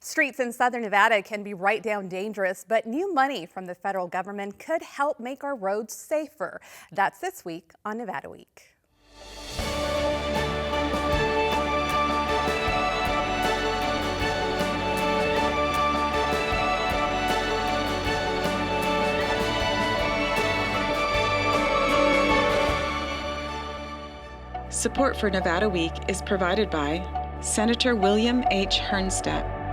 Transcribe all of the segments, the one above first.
Streets in southern Nevada can be right down dangerous, but new money from the federal government could help make our roads safer. That's this week on Nevada Week. Support for Nevada Week is provided by Senator William H. Hernstedt.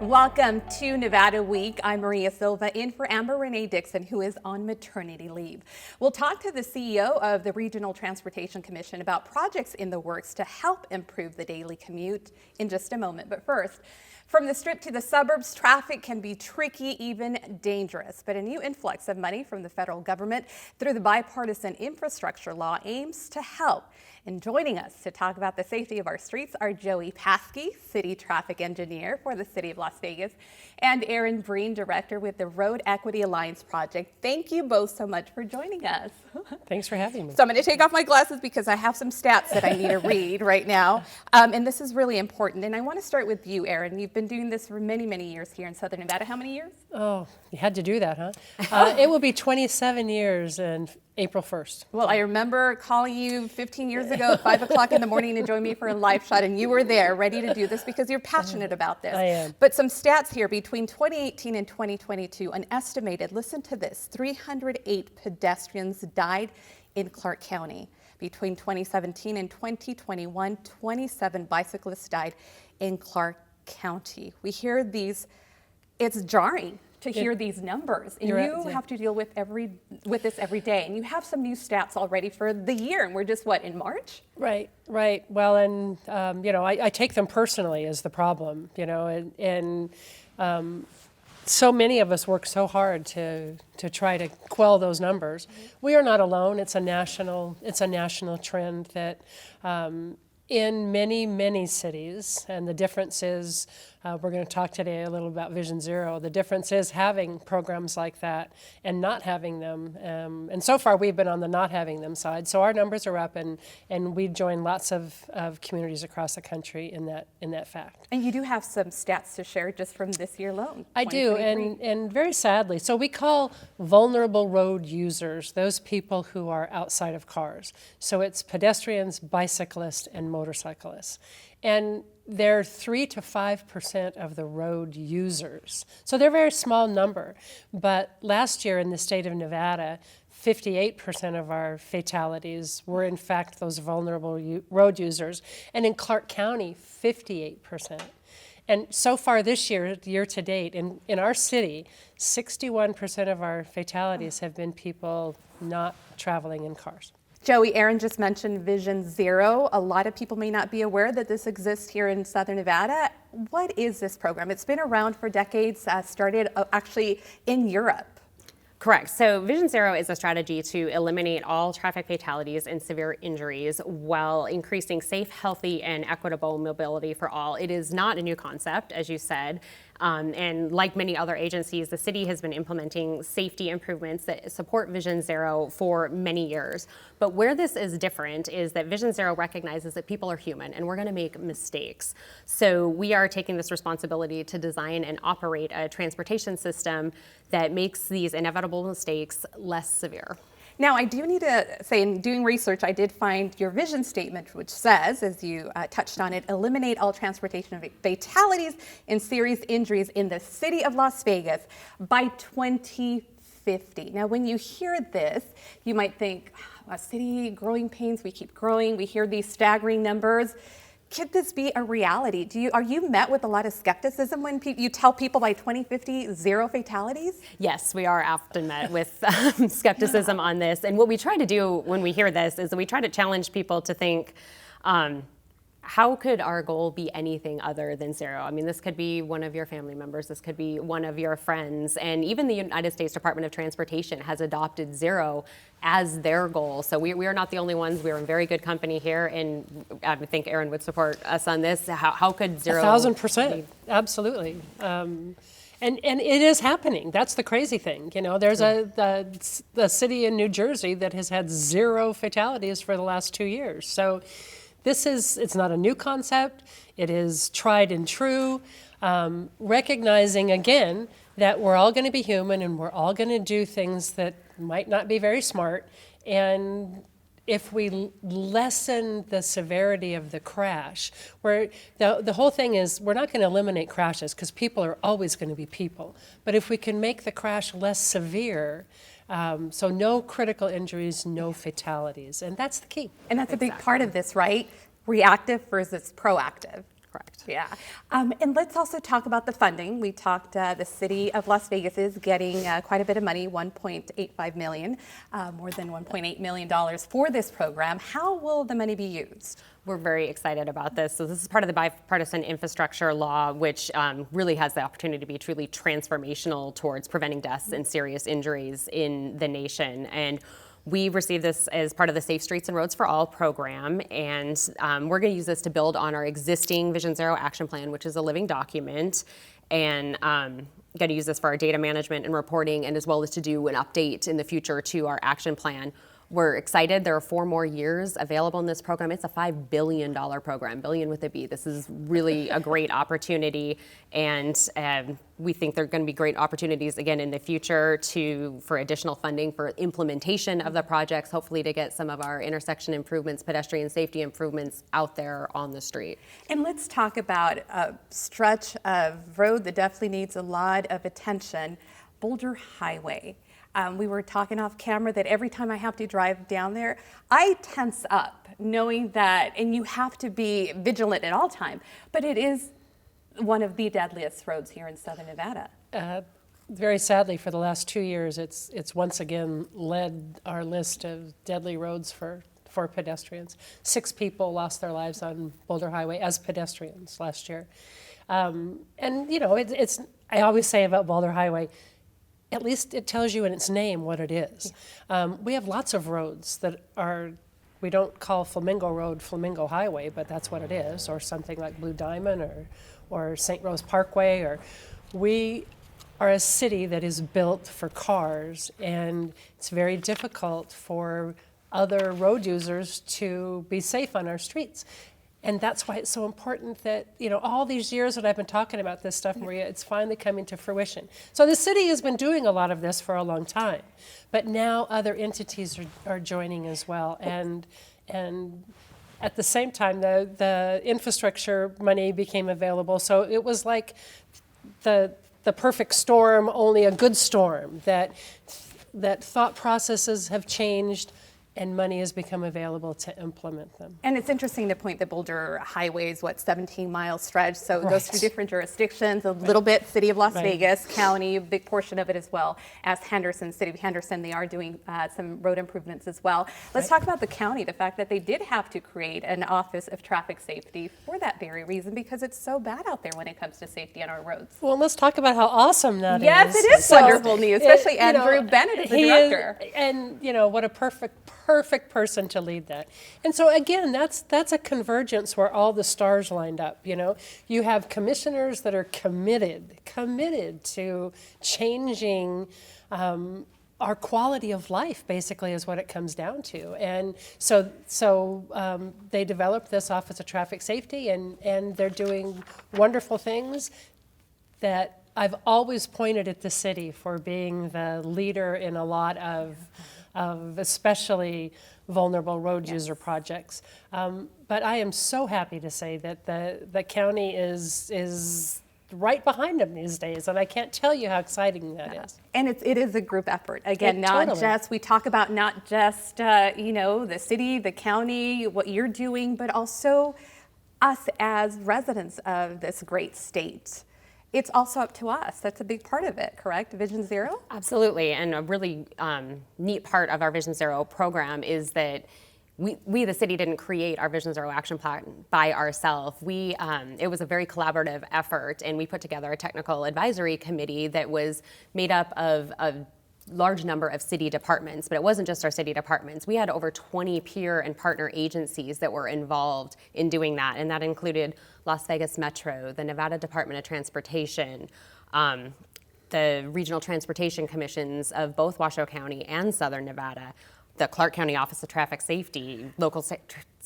Welcome to Nevada Week. I'm Maria Silva in for Amber Renee Dixon, who is on maternity leave. We'll talk to the CEO of the Regional Transportation Commission about projects in the works to help improve the daily commute in just a moment. But first, from the Strip to the suburbs, traffic can be tricky, even dangerous. But a new influx of money from the federal government through the Bipartisan Infrastructure Law aims to help. And joining us to talk about the safety of our streets are Joey Paskey, City Traffic Engineer for the City of Las Vegas, and Aaron Breen, Director with the Road Equity Alliance Project. Thank you both so much for joining us. Thanks for having me. So I'm going to take off my glasses because I have some stats that I need to read right now. And this is really important. And I want to start with you, Aaron. You've been doing this for many, many years here in Southern Nevada. How many years? Oh, you had to do that, huh? It will be 27 years in April 1st. Well, I remember calling you 15 years ago at 5 o'clock in the morning to join me for a live shot, and you were there ready to do this because you're passionate about this. I am. But some stats here, between 2018 and 2022, an estimated, listen to this, 308 pedestrians died in Clark County. Between 2017 and 2021, 27 bicyclists died in Clark County. We hear these, it's jarring to hear these numbers, and you have to deal with this every day. And you have some new stats already for the year, and we're just in March? Right. Well, and I take them personally as the problem, and so many of us work so hard to try to quell those numbers. We are not alone. It's a national trend that in many, many cities, and the difference is, we're going to talk today a little about Vision Zero. The difference is having programs like that and not having them. And so far we've been on the not having them side. So our numbers are up, and we join lots of communities across the country in that fact. And you do have some stats to share just from this year alone. I do, and very sadly. So we call vulnerable road users those people who are outside of cars. So it's pedestrians, bicyclists, and motorcyclists. And they're 3 to 5% of the road users. So they're a very small number. But last year in the state of Nevada, 58% of our fatalities were in fact those vulnerable road users. And in Clark County, 58%. And so far this year to date, in our city, 61% of our fatalities have been people not traveling in cars. Joey, Aaron just mentioned Vision Zero. A lot of people may not be aware that this exists here in Southern Nevada. What is this program? It's been around for decades, started actually in Europe. Correct. So Vision Zero is a strategy to eliminate all traffic fatalities and severe injuries while increasing safe, healthy, and equitable mobility for all. It is not a new concept, as you said. And like many other agencies, the city has been implementing safety improvements that support Vision Zero for many years. But where this is different is that Vision Zero recognizes that people are human and we're going to make mistakes. So we are taking this responsibility to design and operate a transportation system that makes these inevitable mistakes less severe. Now, I do need to say, in doing research, I did find your vision statement, which says, as you touched on it, eliminate all transportation fatalities and serious injuries in the city of Las Vegas by 2050. Now, when you hear this, you might think, a city, growing pains, we keep growing, we hear these staggering numbers. Could this be a reality? Are you met with a lot of skepticism when you tell people by 2050 zero fatalities? Yes, we are often met with skepticism on this. And what we try to do when we hear this is that we try to challenge people to think, how could our goal be anything other than zero? I mean, this could be one of your family members, this could be one of your friends, and even the United States Department of Transportation has adopted zero as their goal. So we are not the only ones. We're in very good company here, and I think Aaron would support us on this. How could zero? 1,000%, absolutely. And it is happening. That's the crazy thing. There's a city in New Jersey that has had zero fatalities for the last 2 years. So it's not a new concept. It is tried and true, recognizing again that we're all going to be human and we're all going to do things that might not be very smart. And if we lessen the severity of the crash, the whole thing is we're not going to eliminate crashes because people are always going to be people. But if we can make the crash less severe, so no critical injuries, no fatalities, and that's the key. And that's a big part of this, right? Reactive versus proactive. Correct. Yeah. And let's also talk about the funding. We talked, the city of Las Vegas is getting quite a bit of money, $1.85 million, more than $1.8 million for this program. How will the money be used? We're very excited about this. So this is part of the Bipartisan Infrastructure Law, which really has the opportunity to be truly transformational towards preventing deaths and serious injuries in the nation. And we received this as part of the Safe Streets and Roads for All program, and we're going to use this to build on our existing Vision Zero action plan, which is a living document, and going to use this for our data management and reporting, and as well as to do an update in the future to our action plan. We're excited. There are 4 more years available in this program. It's a $5 billion program, billion with a B. This is really a great opportunity, and we think there are going to be great opportunities again in the future for additional funding for implementation of the projects, hopefully to get some of our intersection improvements, pedestrian safety improvements out there on the street. And let's talk about a stretch of road that definitely needs a lot of attention, Boulder Highway. We were talking off camera that every time I have to drive down there, I tense up knowing that, and you have to be vigilant at all time, but it is one of the deadliest roads here in Southern Nevada. Very sadly, for the last 2 years, it's once again led our list of deadly roads for pedestrians. 6 people lost their lives on Boulder Highway as pedestrians last year. And you know, I always say about Boulder Highway, at least it tells you in its name what it is. We have lots of roads that we don't call Flamingo Road Flamingo Highway, but that's what it is, or something like Blue Diamond or St. Rose Parkway. We are a city that is built for cars, and it's very difficult for other road users to be safe on our streets. And that's why it's so important that, you know, all these years that I've been talking about this stuff, Maria, it's finally coming to fruition. So the city has been doing a lot of this for a long time, but now other entities are joining as well. And at the same time, the infrastructure money became available. So it was like the perfect storm, only a good storm, that thought processes have changed and money has become available to implement them. And it's interesting to point the Boulder Highway is 17-mile stretch, so it goes through different jurisdictions, a little bit City of Las Vegas, county, a big portion of it as well as Henderson, City of Henderson. They are doing some road improvements as well. Let's talk about the county, the fact that they did have to create an Office of Traffic Safety for that very reason, because it's so bad out there when it comes to safety on our roads. Well, let's talk about how awesome that is. Yes, it is wonderful news, especially Andrew Bennett is the director. And, you know, what a perfect person to lead that. And so again, that's a convergence where all the stars lined up. You know, you have commissioners that are committed to changing our quality of life, basically, is what it comes down to. And so they developed this Office of Traffic Safety, and they're doing wonderful things that I've always pointed at the city for being the leader in a lot of especially vulnerable road user projects. But I am so happy to say that the county is right behind them these days, and I can't tell you how exciting that is. And it is a group effort. Again, we talk about not just, you know, the city, the county, what you're doing, but also us as residents of this great state. It's also up to us. That's a big part of it, correct? Vision Zero? Absolutely, and a really neat part of our Vision Zero program is that we, the city, didn't create our Vision Zero action plan by ourselves. It was a very collaborative effort, and we put together a technical advisory committee that was made up of a large number of city departments, but it wasn't just our city departments. We had over 20 peer and partner agencies that were involved in doing that, and that included Las Vegas Metro, the Nevada Department of Transportation, the regional transportation commissions of both Washoe County and Southern Nevada, the Clark County Office of Traffic Safety, local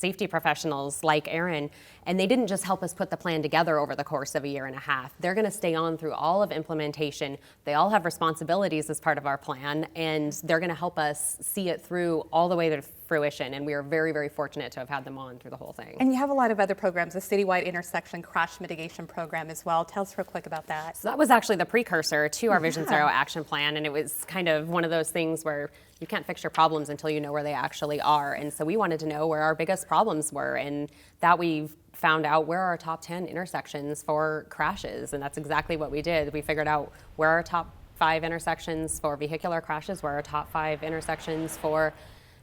safety professionals like Aaron, and they didn't just help us put the plan together over the course of a year and a half. They're going to stay on through all of implementation. They all have responsibilities as part of our plan, and they're going to help us see it through all the way to fruition, and we are very, very fortunate to have had them on through the whole thing. And you have a lot of other programs, a citywide intersection crash mitigation program as well. Tell us real quick about that. So that was actually the precursor to our Vision Zero action plan, and it was kind of one of those things where you can't fix your problems until you know where they actually are. And so we wanted to know where our biggest problems were, and that we found out where our top 10 intersections for crashes, and that's exactly what we did. We figured out where our top 5 intersections for vehicular crashes, where our top 5 intersections for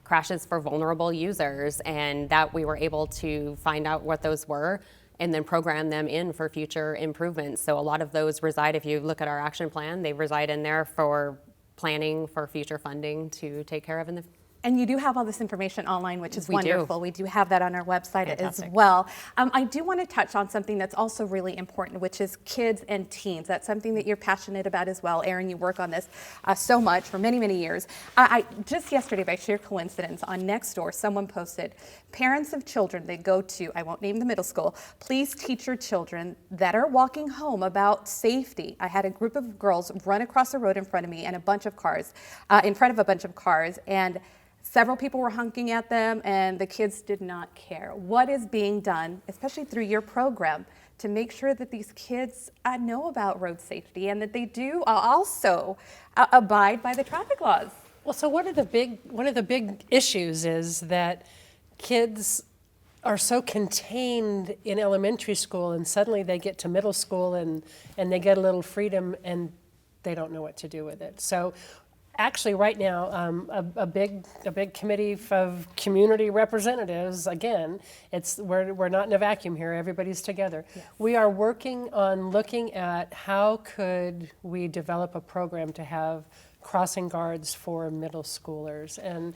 crashes for vulnerable users, and that we were able to find out what those were and then program them in for future improvements. So a lot of those reside, if you look at our action plan, they reside in there for planning for future funding to take care of in the And you do have all this information online, which is We do. wonderful. We do have that on our website Fantastic. as well. I do want to touch on something that's also really important, which is kids and teens. That's something that you're passionate about as well. Aaron, you work on this so much for many, many years. I just yesterday, by sheer coincidence, on Nextdoor, someone posted, parents of children that go to, I won't name the middle school, please teach your children that are walking home about safety. I had a group of girls run across the road in front of me and a bunch of cars, in front of a bunch of cars, and several people were honking at them, and the kids did not care. What is being done, especially through your program, to make sure that these kids know about road safety and that they do also abide by the traffic laws? Well, so one of the big issues is that kids are so contained in elementary school, and suddenly they get to middle school and they get a little freedom and they don't know what to do with it. So actually right now, a big committee of community representatives, again, we're not in a vacuum here, everybody's together. Yes. We are working on looking at how could we develop a program to have crossing guards for middle schoolers. And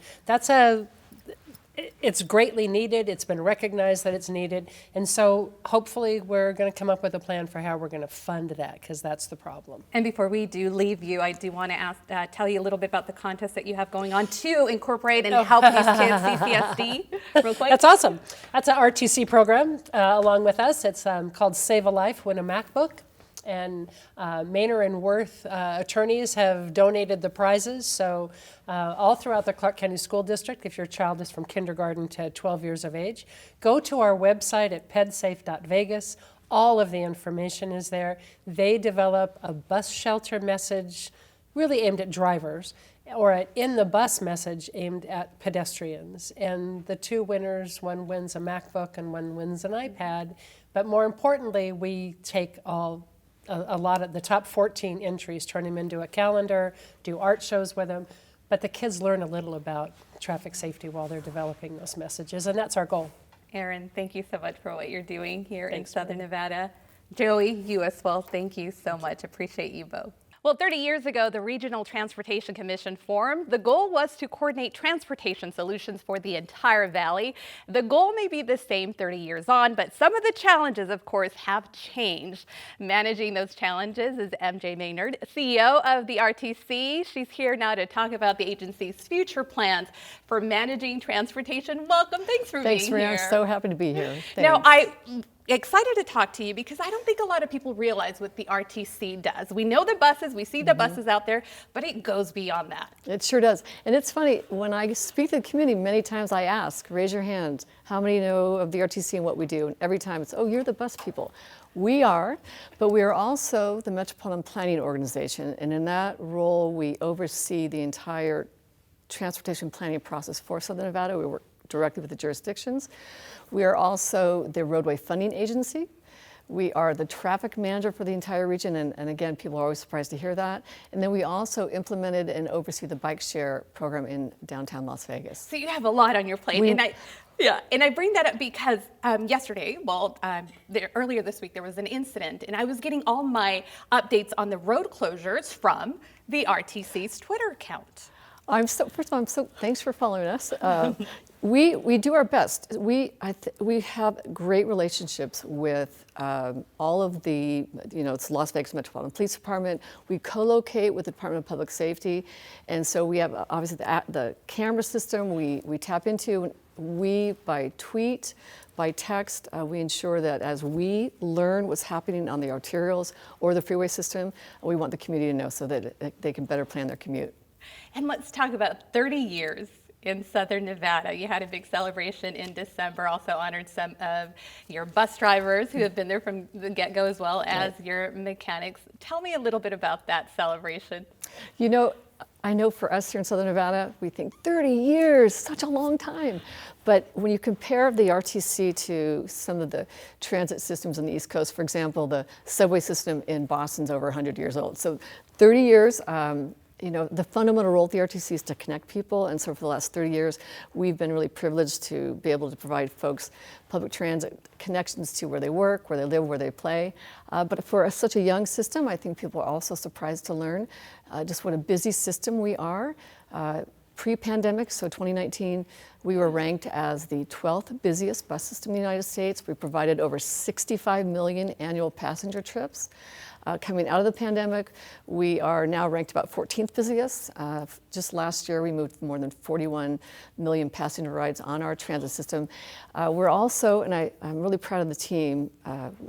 it's greatly needed. It's been recognized that it's needed. And so hopefully we're going to come up with a plan for how we're going to fund that, because that's the problem. And before we do leave you, I do want to tell you a little bit about the contest that you have going on to incorporate and help these kids CCSD real quick. That's awesome. That's an RTC program along with us. It's called Save a Life, Win a MacBook. And Maynor and Worth attorneys have donated the prizes. So all throughout the Clark County School District, if your child is from kindergarten to 12 years of age, go to our website at pedsafe.vegas. All of the information is there. They develop a bus shelter message really aimed at drivers, or an in the bus message aimed at pedestrians. And the 2 winners, one wins a MacBook and one wins an iPad. But more importantly, we take a lot of the top 14 entries, turn them into a calendar, do art shows with them, but the kids learn a little about traffic safety while they're developing those messages, and that's our goal. Aaron, thank you so much for what you're doing here Thanks, in Southern Maria. Nevada. Joey, you as well, thank you so much. Appreciate you both. Well, 30 years ago, the Regional Transportation Commission formed. The goal was to coordinate transportation solutions for the entire valley. The goal may be the same 30 years on, but some of the challenges, of course, have changed. Managing those challenges is MJ Maynard, CEO of the RTC. She's here now to talk about the agency's future plans for managing transportation. Welcome. Thanks for being here. Thanks, Maria. I'm so happy to be here. Now, Thanks. I'm excited to talk to you because I don't think a lot of people realize what the RTC does. We know the buses, we see the buses out there, but it goes beyond that. It sure does. And it's funny, when I speak to the community, many times I ask, raise your hand, how many know of the RTC and what we do? And every time it's, oh, you're the bus people. We are, but we are also the Metropolitan Planning Organization. And in that role, we oversee the entire transportation planning process for Southern Nevada. We work directly with the jurisdictions. We are also the roadway funding agency. We are the traffic manager for the entire region, and again, people are always surprised to hear that. And then we also implemented and oversee the bike share program in downtown Las Vegas. So you have a lot on your plate. And I bring that up because yesterday, earlier this week, there was an incident, and I was getting all my updates on the road closures from the RTC's Twitter account. First of all, thanks for following us. We do our best. We have great relationships with all of the, it's Las Vegas Metropolitan Police Department. We co-locate with the Department of Public Safety. And so we have obviously the camera system we tap into we, by tweet, by text, we ensure that as we learn what's happening on the arterials or the freeway system, we want the community to know so that they can better plan their commute. And let's talk about 30 years in Southern Nevada. You had a big celebration in December, also honored some of your bus drivers who have been there from the get-go as well as your mechanics. Tell me a little bit about that celebration. You know, I know for us here in Southern Nevada, we think 30 years, such a long time. But when you compare the RTC to some of the transit systems on the East Coast, for example, the subway system in Boston's over 100 years old. So 30 years, you know, the fundamental role of the RTC is to connect people, and so for the last 30 years, we've been really privileged to be able to provide folks public transit connections to where they work, where they live, where they play. But for such a young system, I think people are also surprised to learn just what a busy system we are. Pre-pandemic, so 2019, we were ranked as the 12th busiest bus system in the United States. We provided over 65 million annual passenger trips. Coming out of the pandemic, we are now ranked about 14th busiest. Just last year, we moved more than 41 million passenger rides on our transit system. We're also, and I'm really proud of the team,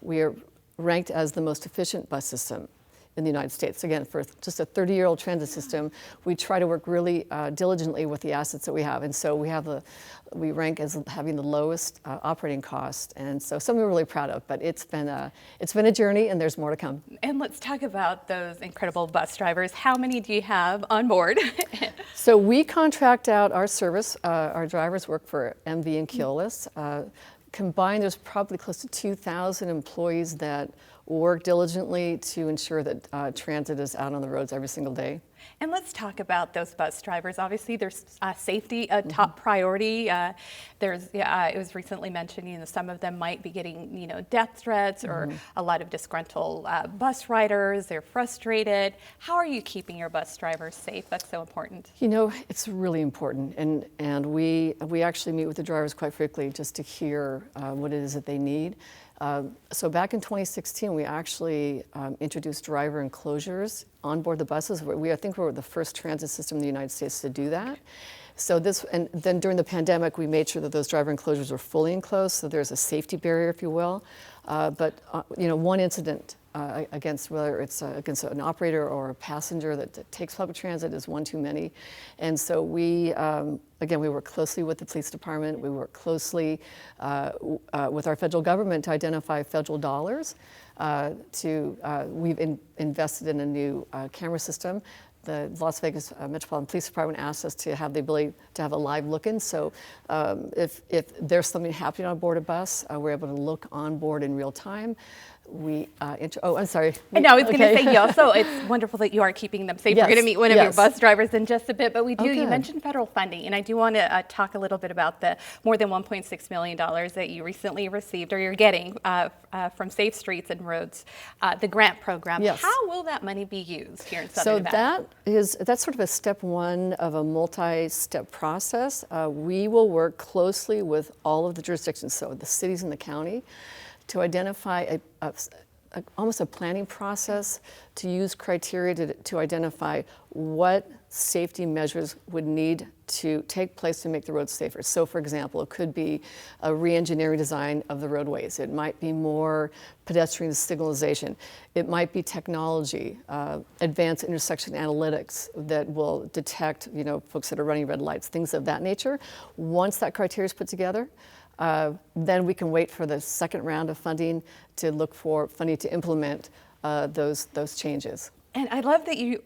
we are ranked as the most efficient bus system in the United States. Again, for just a 30-year-old transit system, we try to work really diligently with the assets that we have. And so we rank as having the lowest operating cost. And so something we're really proud of, but it's been a journey and there's more to come. And let's talk about those incredible bus drivers. How many do you have on board? So we contract out our service. Our drivers work for MV and Keolis. Combined, there's probably close to 2,000 employees that work diligently to ensure that transit is out on the roads every single day. And let's talk about those bus drivers. Obviously, there's safety a top priority. It was recently mentioned, you know, some of them might be getting, you know, death threats or a lot of disgruntled bus riders. They're frustrated. How are you keeping your bus drivers safe? That's so important. You know, it's really important, and we actually meet with the drivers quite frequently just to hear what it is that they need. So back in 2016, we actually introduced driver enclosures on board the buses. I think we were the first transit system in the United States to do that. So and then during the pandemic, we made sure that those driver enclosures were fully enclosed, so there's a safety barrier, if you will. But you know, one incident against, whether it's against an operator or a passenger that takes public transit, is one too many. And so again, we work closely with the police department. We work closely with our federal government to identify federal dollars. We've invested in a new camera system. The Las Vegas Metropolitan Police Department asked us to have the ability to have a live look-in. So if there's something happening on board a bus, we're able to look on board in real time. I'm sorry. No, I was going to say, yeah, so it's wonderful that you are keeping them safe. Yes, We're going to meet one of your yes. bus drivers in just a bit, but you good. mentioned federal funding, and I do want to talk a little bit about the more than $1.6 million that you recently received, or you're getting from Safe Streets and Roads, the grant program. Yes. How will that money be used here in Southern Nevada? That's sort of a step one of a multi-step process. We will work closely with all of the jurisdictions, so the cities and the county, to identify almost a planning process to use criteria to identify what safety measures would need to take place to make the roads safer. So for example, it could be a re-engineering design of the roadways. It might be more pedestrian signalization. It might be technology, advanced intersection analytics that will detect, you know, folks that are running red lights, things of that nature. Once that criteria is put together, then we can wait for the second round of funding to look for funding to implement those changes. And I love that you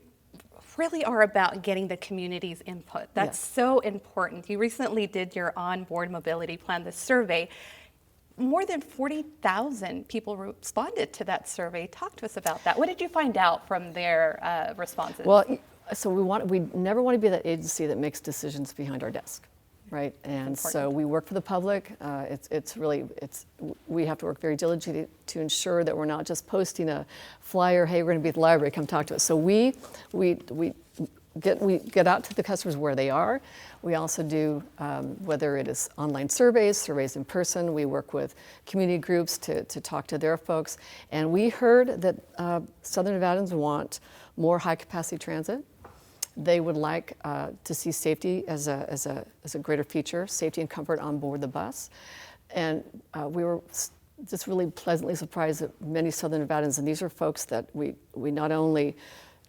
really are about getting the community's input. That's so important. You recently did your onboard mobility plan, the survey. More than 40,000 people responded to that survey. Talk to us about that. What did you find out from their responses? Well, so we never want to be that agency that makes decisions behind our desk. Right, and so we work for the public. We have to work very diligently to ensure that we're not just posting a flyer, hey, we're going to be at the library, come talk to us. So we get out to the customers where they are. We also do, whether it is online surveys in person, we work with community groups to talk to their folks. And we heard that Southern Nevadans want more high capacity transit. They would like to see safety as a greater feature, safety and comfort on board the bus. And we were just really pleasantly surprised that many Southern Nevadans, and these are folks that we not only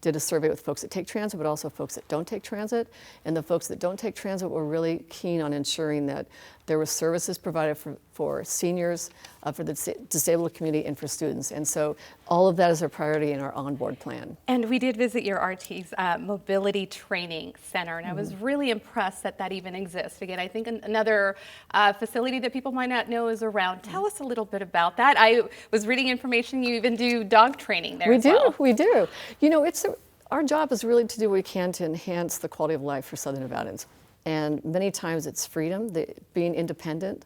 did a survey with folks that take transit, but also folks that don't take transit. And the folks that don't take transit were really keen on ensuring that there were services provided for seniors, for the disabled community, and for students. And so all of that is a priority in our onboard plan. And we did visit your RT's Mobility Training Center, and I was really impressed that that even exists. Again, I think another facility that people might not know is around. Tell us a little bit about that. I was reading information you even do dog training there. We do. You know, our job is really to do what we can to enhance the quality of life for Southern Nevadans. And many times it's freedom, being independent,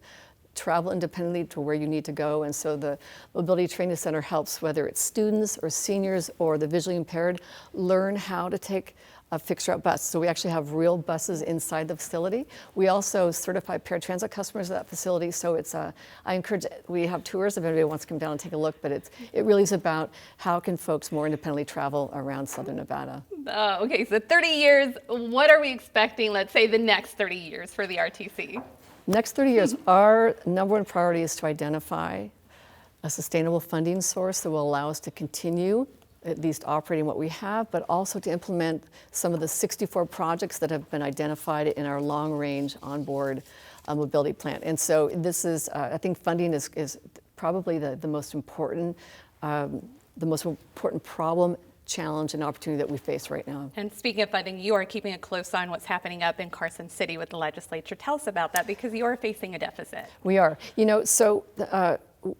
travel independently to where you need to go. And so the Mobility Training Center helps, whether it's students or seniors or the visually impaired, learn how to take a fixed route bus. So we actually have real buses inside the facility. We also certify paratransit customers at that facility. So it's I encourage, we have tours if anybody wants to come down and take a look, but it really is about how can folks more independently travel around Southern Nevada. Okay, so 30 years, what are we expecting, let's say the next 30 years for the RTC? Next 30 years, our number one priority is to identify a sustainable funding source that will allow us to continue at least operating what we have, but also to implement some of the 64 projects that have been identified in our long-range onboard mobility plan. And so this is, I think funding is probably the most important problem, challenge, and opportunity that we face right now. And speaking of funding, you are keeping a close eye on what's happening up in Carson City with the legislature. Tell us about that, because you are facing a deficit. We are. You know, so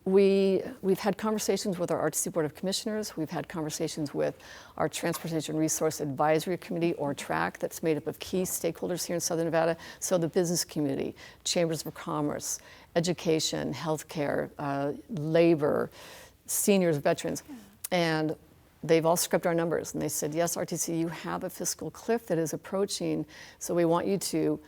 we've had conversations with our RTC Board of Commissioners. We've had conversations with our Transportation Resource Advisory Committee, or TRAC, that's made up of key stakeholders here in Southern Nevada. So the business community, chambers of commerce, education, healthcare, labor, seniors, veterans. And they've all scrubbed our numbers, and they said, yes, RTC, you have a fiscal cliff that is approaching, so we want you to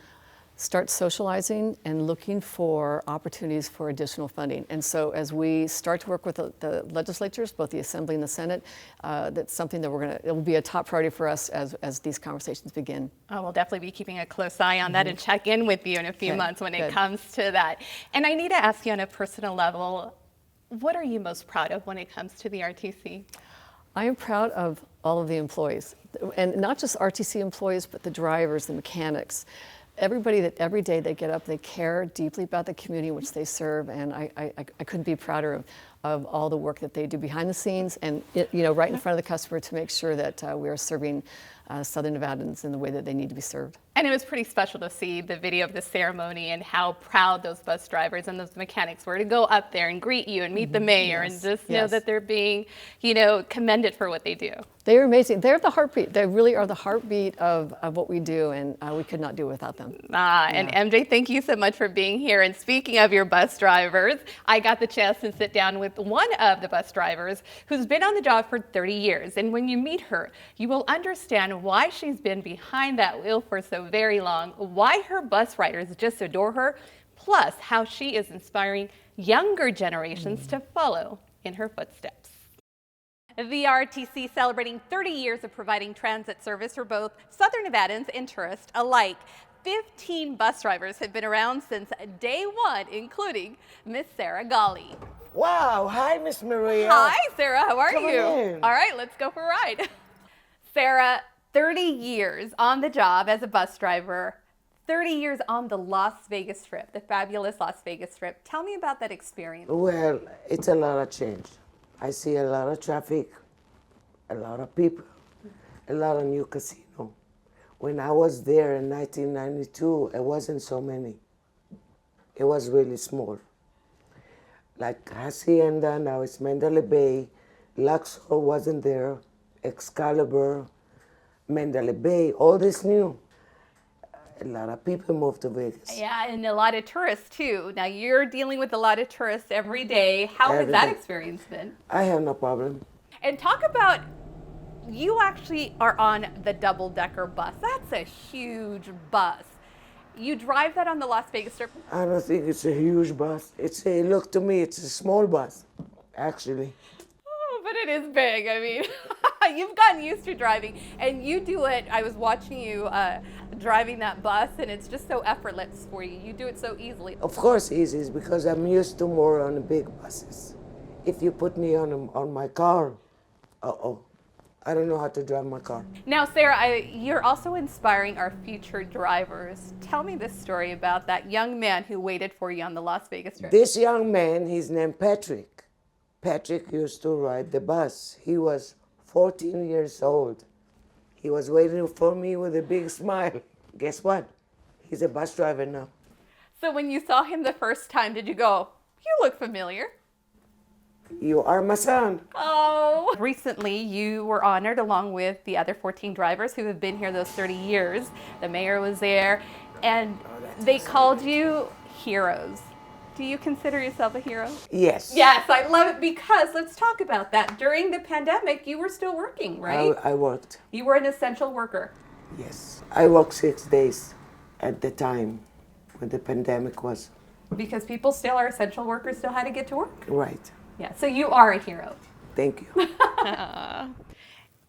start socializing and looking for opportunities for additional funding. And so as we start to work with the legislatures, both the Assembly and the Senate, that's something that it will be a top priority for us as these conversations begin. Oh, we'll definitely be keeping a close eye on that and check in with you in a few months when it comes to that. And I need to ask you on a personal level, what are you most proud of when it comes to the RTC? I am proud of all of the employees, and not just RTC employees, but the drivers, the mechanics, everybody that every day they get up, they care deeply about the community in which they serve, and I couldn't be prouder of all the work that they do behind the scenes and right in front of the customer to make sure that we are serving Southern Nevadans in the way that they need to be served. And it was pretty special to see the video of the ceremony and how proud those bus drivers and those mechanics were to go up there and greet you and meet the mayor and just know that they're being, commended for what they do. They are amazing. They're the heartbeat. They really are the heartbeat of what we do, and we could not do it without them. And MJ, thank you so much for being here. And speaking of your bus drivers, I got the chance to sit down with one of the bus drivers who's been on the job for 30 years. And when you meet her, you will understand why she's been behind that wheel for so very long, why her bus riders just adore her, plus how she is inspiring younger generations to follow in her footsteps. The RTC celebrating 30 years of providing transit service for both Southern Nevadans and tourists alike. 15 bus drivers have been around since day one, including Miss Sarah Golly. Wow, hi, Miss Maria. Hi, Sarah, how are Come you? on in. All right, let's go for a ride. Sarah, 30 years on the job as a bus driver, 30 years on the Las Vegas Strip, the fabulous Las Vegas Strip. Tell me about that experience. Well, it's a lot of change. I see a lot of traffic, a lot of people, a lot of new casino. When I was there in 1992, it wasn't so many. It was really small. Like Hacienda, now it's Mandalay Bay. Luxor wasn't there. Excalibur, Mandalay Bay, all this new. A lot of people moved to Vegas. Yeah, and a lot of tourists too. Now you're dealing with a lot of tourists every day. How has that experience been? I have no problem. And talk about, you actually are on the double-decker bus. That's a huge bus. You drive that on the Las Vegas Strip? I don't think it's a huge bus. Look, to me, it's a small bus, actually. Oh, but it is big. I mean, you've gotten used to driving, and you do it. I was watching you driving that bus, and it's just so effortless for you. You do it so easily. Of course, easy is because I'm used to more on the big buses. If you put me on my car, I don't know how to drive my car. Now, Sarah, you're also inspiring our future drivers. Tell me this story about that young man who waited for you on the Las Vegas trip. This young man, he's named Patrick. Patrick used to ride the bus. He was 14 years old. He was waiting for me with a big smile. Guess what? He's a bus driver now. So when you saw him the first time, did you go, "You look familiar"? You are my son. Oh. Recently, you were honored along with the other 14 drivers who have been here those 30 years. The mayor was there, and they called you heroes. Do you consider yourself a hero? Yes. Yes, I love it because let's talk about that. During the pandemic, you were still working, right? I worked. You were an essential worker. Yes. I worked 6 days at the time when the pandemic was. Because people still are essential workers, still had to get to work. Right. Yeah, so you are a hero. Thank you.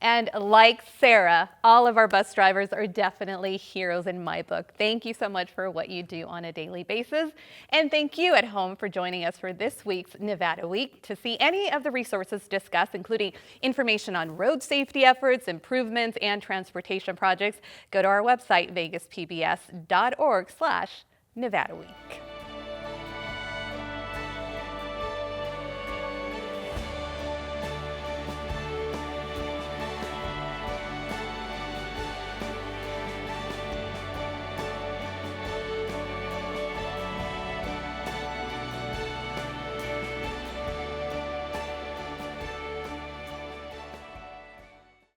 And like Sarah, all of our bus drivers are definitely heroes in my book. Thank you so much for what you do on a daily basis. And thank you at home for joining us for this week's Nevada Week. To see any of the resources discussed, including information on road safety efforts, improvements, and transportation projects, go to our website, vegaspbs.org/Nevada Week.